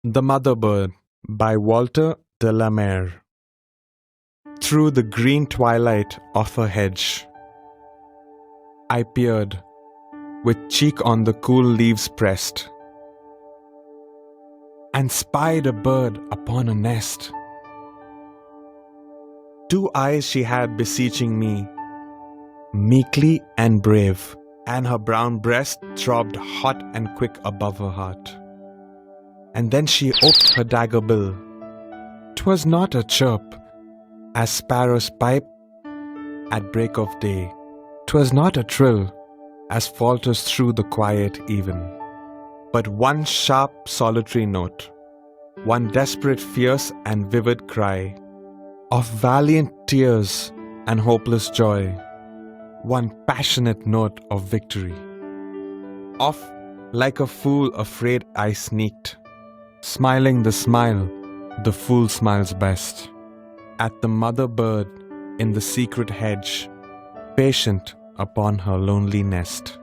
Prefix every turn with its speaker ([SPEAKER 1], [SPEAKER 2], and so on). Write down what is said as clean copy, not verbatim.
[SPEAKER 1] The Mother Bird by Walter de la Mare. Through the green twilight of a hedge, I peered, with cheek on the cool leaves pressed, and spied a bird upon a nest. 2 eyes she had beseeching me, meekly and brave, and her brown breast throbbed hot and quick above her heart. And then she oped her dagger bill. 'Twas not a chirp, as sparrows pipe at break of day. 'Twas not a trill, as falters through the quiet even. But one sharp solitary note, one desperate fierce and vivid cry, of valiant tears and hopeless joy, one passionate note of victory. Off like a fool afraid I sneaked, smiling the smile the fool smiles best, at the mother bird in the secret hedge, patient upon her lonely nest.